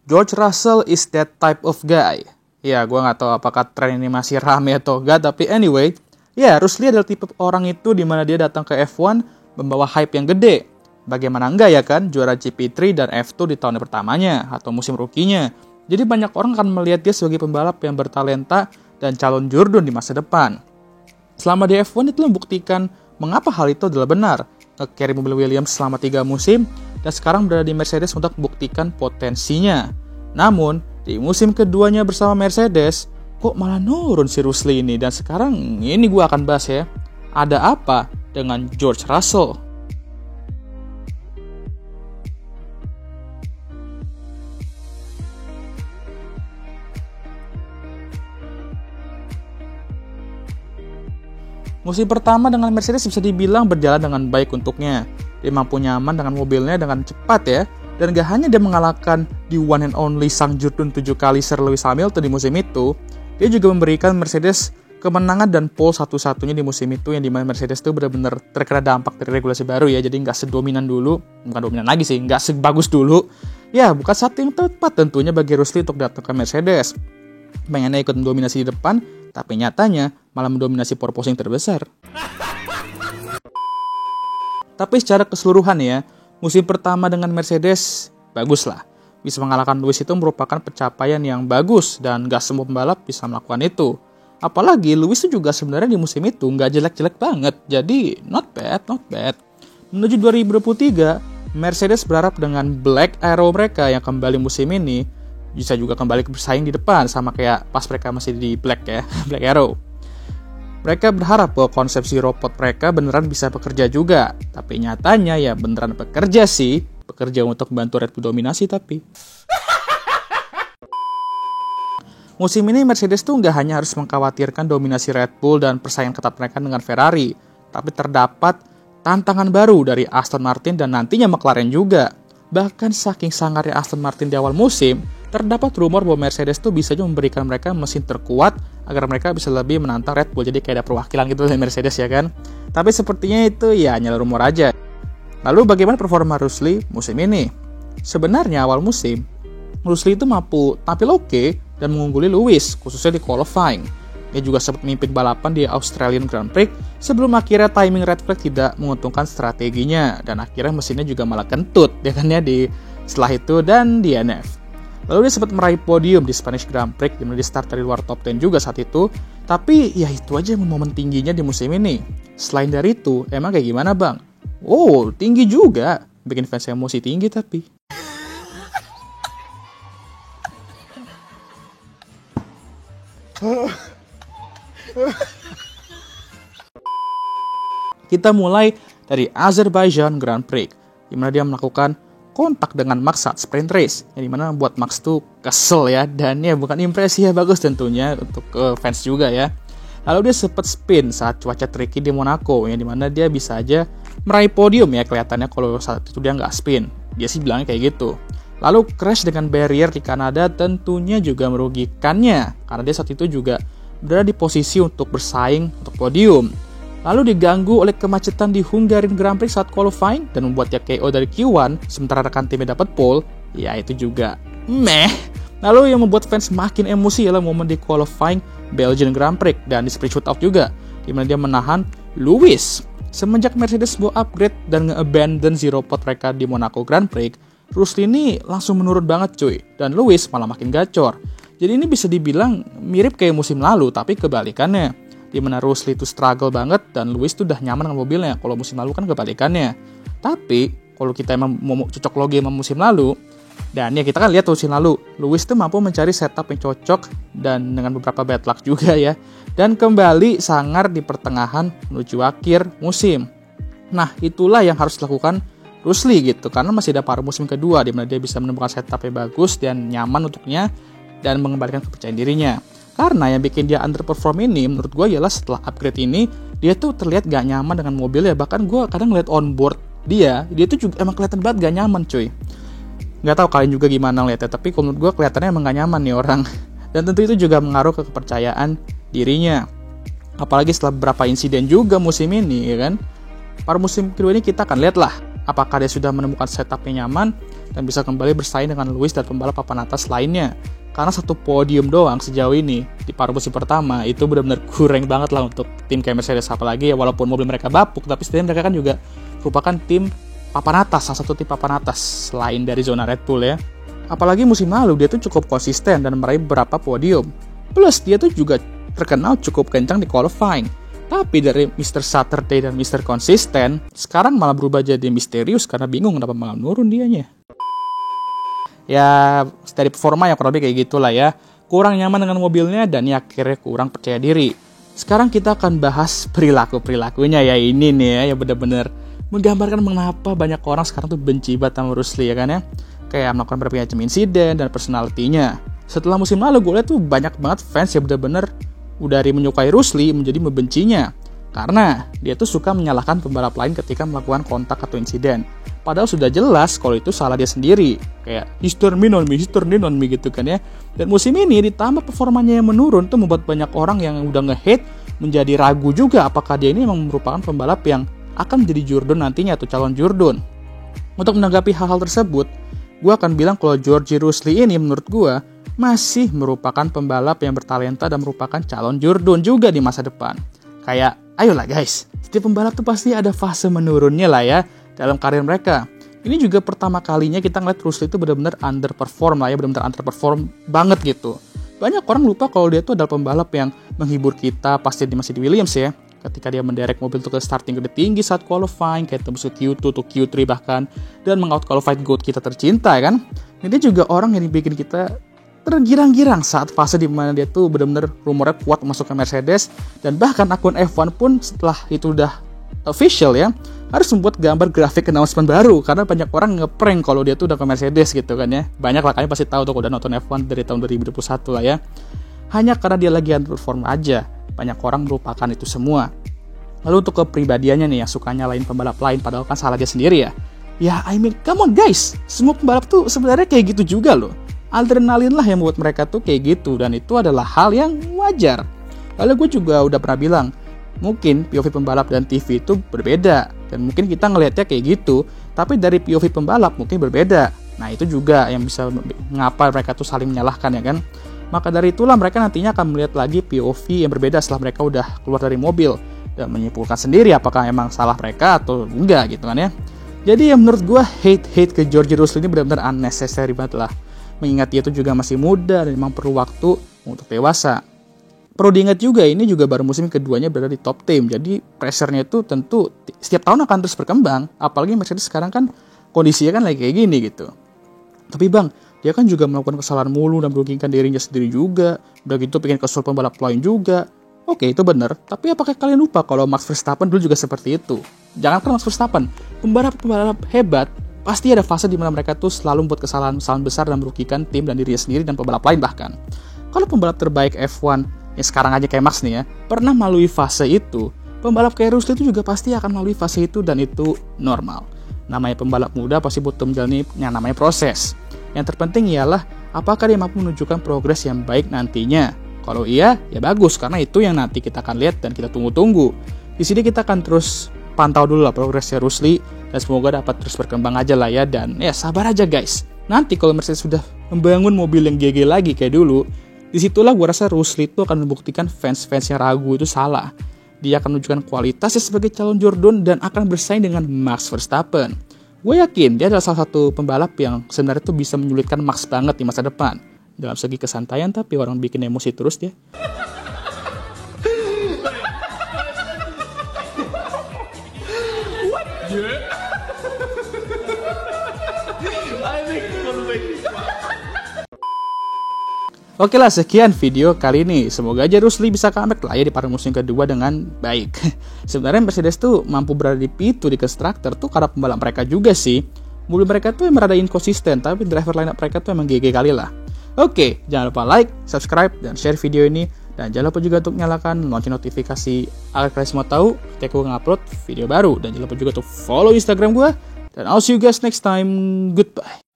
George Russell is that type of guy. Ya, gue gak tahu apakah tren ini masih rame atau enggak, tapi anyway, ya, Rusli adalah tipe orang itu di mana dia datang ke F1 membawa hype yang gede. Bagaimana enggak ya kan, juara GP3 dan F2 di tahun pertamanya, atau musim rookie-nya. Jadi banyak orang akan melihat dia sebagai pembalap yang bertalenta dan calon jurdun di masa depan. Selama di F1 itu membuktikan mengapa hal itu adalah benar. Nge-carry mobil Williams selama 3 musim, dan sekarang berada di Mercedes untuk membuktikan potensinya. Namun, di musim keduanya bersama Mercedes, kok malah nurun si Rusli ini? Dan sekarang ini gue akan bahas ya, ada apa dengan George Russell? Musim pertama dengan Mercedes bisa dibilang berjalan dengan baik untuknya. Dia mampu nyaman dengan mobilnya dengan cepat ya. Dan gak hanya dia mengalahkan di one and only sang jurdun 7 kali Sir Lewis Hamilton di musim itu, dia juga memberikan Mercedes kemenangan dan pole satu-satunya di musim itu, yang dimana Mercedes itu benar-benar terkena dampak dari regulasi baru ya. Jadi gak sedominan dulu, bukan dominan lagi sih, gak sebagus dulu. Ya, bukan saat yang tepat tentunya bagi Rusli untuk datang ke Mercedes. Pengennya ikut mendominasi di depan, tapi nyatanya malah mendominasi porpoising terbesar. Tapi secara keseluruhan ya, musim pertama dengan Mercedes bagus lah. Bisa mengalahkan Lewis itu merupakan pencapaian yang bagus dan gak semua pembalap bisa melakukan itu. Apalagi Lewis itu juga sebenarnya di musim itu gak jelek-jelek banget. Jadi not bad. Menuju 2023, Mercedes berharap dengan Black Arrow mereka yang kembali musim ini bisa juga kembali bersaing di depan, sama kayak pas mereka masih di Black ya, Black Arrow. Mereka berharap bahwa konsep zero pot mereka beneran bisa bekerja juga. Tapi nyatanya ya beneran bekerja sih. Bekerja untuk membantu Red Bull dominasi tapi. Musim ini Mercedes tuh nggak hanya harus mengkhawatirkan dominasi Red Bull dan persaingan ketat mereka dengan Ferrari. Tapi terdapat tantangan baru dari Aston Martin dan nantinya McLaren juga. Bahkan saking sangarnya Aston Martin di awal musim, terdapat rumor bahwa Mercedes tuh bisa juga memberikan mereka mesin terkuat agar mereka bisa lebih menantang Red Bull. Jadi kayak ada perwakilan gitu dari Mercedes ya kan. Tapi sepertinya itu ya hanya rumor aja. Lalu bagaimana performa Rusli musim ini? Sebenarnya awal musim, Rusli itu mampu tampil oke dan mengungguli Lewis, khususnya di qualifying. Dia juga sempat memimpin balapan di Australian Grand Prix sebelum akhirnya timing red flag tidak menguntungkan strateginya. Dan akhirnya mesinnya juga malah kentut ya kan ya di setelah itu dan di DNF. Lalu dia sempat meraih podium di Spanish Grand Prix, dimana dia start dari luar top 10 juga saat itu. Tapi ya itu aja momen tingginya di musim ini. Selain dari itu, emang kayak gimana bang? Oh, tinggi juga. Bikin fans emosi tinggi tapi. Kita mulai dari Azerbaijan Grand Prix, dimana dia melakukan kontak dengan Max saat sprint race, yang dimana membuat Max tuh kesel ya, dan ya bukan impresi ya bagus tentunya untuk fans juga ya. Lalu dia sempat spin saat cuaca tricky di Monaco, yang dimana dia bisa aja meraih podium ya kelihatannya kalau saat itu dia nggak spin. Dia sih bilangnya kayak gitu. Lalu crash dengan barrier di Kanada tentunya juga merugikannya, karena dia saat itu juga berada di posisi untuk bersaing untuk podium. Lalu diganggu oleh kemacetan di Hungarian Grand Prix saat qualifying dan membuatnya KO dari Q1 sementara rekan timnya dapat pole, ya itu juga meh. Lalu yang membuat fans makin emosi ialah momen di qualifying Belgian Grand Prix dan di sprint shootout juga, di mana dia menahan Lewis. Semenjak Mercedes mau upgrade dan nge-abandon zero pot mereka di Monaco Grand Prix, Rusli ini langsung menurun banget cuy, dan Lewis malah makin gacor. Jadi ini bisa dibilang mirip kayak musim lalu, tapi kebalikannya. Di mana Rusli itu struggle banget dan Lewis tuh udah nyaman dengan mobilnya. Kalau musim lalu kan kebalikannya. Tapi kalau kita emang mau cocok logi sama musim lalu, dan ya kita kan lihat musim lalu, Lewis tuh mampu mencari setup yang cocok dan dengan beberapa bad luck juga ya. Dan kembali sangar di pertengahan menuju akhir musim. Nah itulah yang harus dilakukan Rusli gitu, karena masih ada paruh musim kedua di mana dia bisa menemukan setup yang bagus dan nyaman untuknya dan mengembalikan kepercayaan dirinya. Karena yang bikin dia underperform ini menurut gue ialah setelah upgrade ini dia tuh terlihat gak nyaman dengan mobilnya. Bahkan gue kadang ngeliat onboard dia tuh juga emang kelihatan banget gak nyaman cuy. Gak tahu kalian juga gimana ngeliatnya, tapi kalau menurut gue kelihatannya emang gak nyaman nih orang. Dan tentu itu juga mengaruh ke kepercayaan dirinya. Apalagi setelah beberapa insiden juga musim ini ya kan. Pada musim kedua ini kita akan lihat lah apakah dia sudah menemukan setupnya nyaman dan bisa kembali bersaing dengan Lewis dan pembalap papan atas lainnya. Karena satu podium doang sejauh ini di paruh musim pertama itu benar-benar kurang banget lah untuk tim kayak Mercedes. Apalagi ya walaupun mobil mereka bapuk, tapi setidaknya mereka kan juga merupakan tim papan atas, salah satu tim papan atas selain dari zona Red Bull ya. Apalagi musim lalu dia tuh cukup konsisten dan meraih beberapa podium. Plus dia tuh juga terkenal cukup kencang di qualifying. Tapi dari Mr. Saturday dan Mr. Konsisten, sekarang malah berubah jadi misterius karena bingung kenapa malah menurun dianya. Ya, dari performa yang kurang lebih kayak gitulah ya. Kurang nyaman dengan mobilnya dan ya akhirnya kurang percaya diri. Sekarang kita akan bahas perilakunya ya, ini nih ya, yang benar-benar menggambarkan mengapa banyak orang sekarang tuh benci banget sama Rusli ya kan ya. Kayak melakukan berbagai macam insiden dan personalitinya. Setelah musim lalu gue lihat tuh banyak banget fans yang benar-benar udah dari menyukai Rusli menjadi membencinya. Karena dia tuh suka menyalahkan pembalap lain ketika melakukan kontak atau insiden. Padahal sudah jelas kalau itu salah dia sendiri. Kayak, he's turning on me gitu kan ya. Dan musim ini ditambah performanya yang menurun tuh membuat banyak orang yang udah nge-hate menjadi ragu juga apakah dia ini memang merupakan pembalap yang akan menjadi Jurdon nantinya atau calon Jurdon. Untuk menanggapi hal-hal tersebut, gue akan bilang kalau George Russell ini menurut gue masih merupakan pembalap yang bertalenta dan merupakan calon Jurdon juga di masa depan. Kayak, ayolah guys, setiap pembalap tuh pasti ada fase menurunnya lah ya dalam karir mereka. Ini juga pertama kalinya kita ngeliat Russell itu benar-benar underperform lah ya, benar-benar underperform banget gitu. Banyak orang lupa kalau dia tuh adalah pembalap yang menghibur kita pasti masih di Williams ya. Ketika dia menderek mobil tuh ke starting gede tinggi saat qualifying, kayak tembus ke Q2 atau Q3 bahkan, dan meng-out-qualified GOAT kita tercinta kan. Dan dia juga orang yang bikin kita tergirang-girang saat fase dimana dia tuh benar-benar rumornya kuat masuk ke Mercedes, dan bahkan akun F1 pun setelah itu udah official ya, harus membuat gambar grafik announcement baru karena banyak orang ngeprank kalau dia tuh udah ke Mercedes gitu kan ya. Banyak lah kalian pasti tahu tuh udah nonton F1 dari tahun 2021 lah ya. Hanya karena dia lagi underperform aja, banyak orang melupakan itu semua. Lalu untuk kepribadiannya nih yang suka nyalain pembalap lain padahal kan salah dia sendiri ya. Ya I mean come on guys, semua pembalap tuh sebenarnya kayak gitu juga loh. Adrenalin lah yang membuat mereka tuh kayak gitu dan itu adalah hal yang wajar. Lalu gue juga udah pernah bilang, mungkin POV pembalap dan TV itu berbeda dan mungkin kita ngelihatnya kayak gitu, tapi dari POV pembalap mungkin berbeda. Nah itu juga yang bisa ngapa mereka tuh saling menyalahkan ya kan. Maka dari itulah mereka nantinya akan melihat lagi POV yang berbeda setelah mereka udah keluar dari mobil dan menyimpulkan sendiri apakah emang salah mereka atau enggak gitu kan ya. Jadi ya menurut gue hate ke George Russell ini benar-benar unnecessary banget lah. Mengingat dia itu juga masih muda dan memang perlu waktu untuk dewasa. Perlu diingat juga ini juga baru musim keduanya berada di top team. Jadi pressure-nya itu tentu setiap tahun akan terus berkembang. Apalagi Mercedes sekarang kan kondisinya kan lagi kayak gini gitu. Tapi bang, dia kan juga melakukan kesalahan mulu dan merugikan dirinya sendiri juga. Udah gitu pengen kesel pembalap lain juga. Oke itu benar, tapi apakah kalian lupa kalau Max Verstappen dulu juga seperti itu? Jangankan Max Verstappen, pembalap-pembalap hebat pasti ada fase di mana mereka tuh selalu membuat kesalahan besar dan merugikan tim dan dirinya sendiri dan pembalap lain bahkan. Kalau pembalap terbaik F1 yang sekarang aja kayak Max nih ya, pernah melalui fase itu, pembalap kayak Russell itu juga pasti akan melalui fase itu dan itu normal. Namanya pembalap muda pasti butuh menjalani yang namanya proses. Yang terpenting ialah apakah dia mampu menunjukkan progres yang baik nantinya. Kalau iya, ya bagus karena itu yang nanti kita akan lihat dan kita tunggu-tunggu. Di sini kita akan terus pantau dulu lah progresnya Russell dan semoga dapat terus berkembang aja lah ya, dan ya sabar aja guys. Nanti kalau Mercedes sudah membangun mobil yang GG lagi kayak dulu, disitulah gue rasa Russell itu akan membuktikan fans-fans yang ragu itu salah. Dia akan menunjukkan kualitasnya sebagai calon Jurdon dan akan bersaing dengan Max Verstappen. Gue yakin dia adalah salah satu pembalap yang sebenarnya tuh bisa menyulitkan Max banget di masa depan. Dalam segi kesantaian tapi orang bikin emosi terus dia. Oke lah, sekian video kali ini. Semoga aja Russell bisa comeback lah ya di paruh musim kedua dengan baik. Sebenarnya Mercedes tuh mampu berada di P2 di Constructor tuh karena pembalap mereka juga sih. Mobil mereka tuh emang rada inkonsisten, tapi driver lineup mereka tuh emang GG kali lah. Oke, jangan lupa like, subscribe, dan share video ini. Dan jangan lupa juga untuk nyalakan lonceng notifikasi agar kalian semua tahu ketika gue ngupload video baru. Dan jangan lupa juga untuk follow Instagram gue. Dan I'll see you guys next time. Goodbye.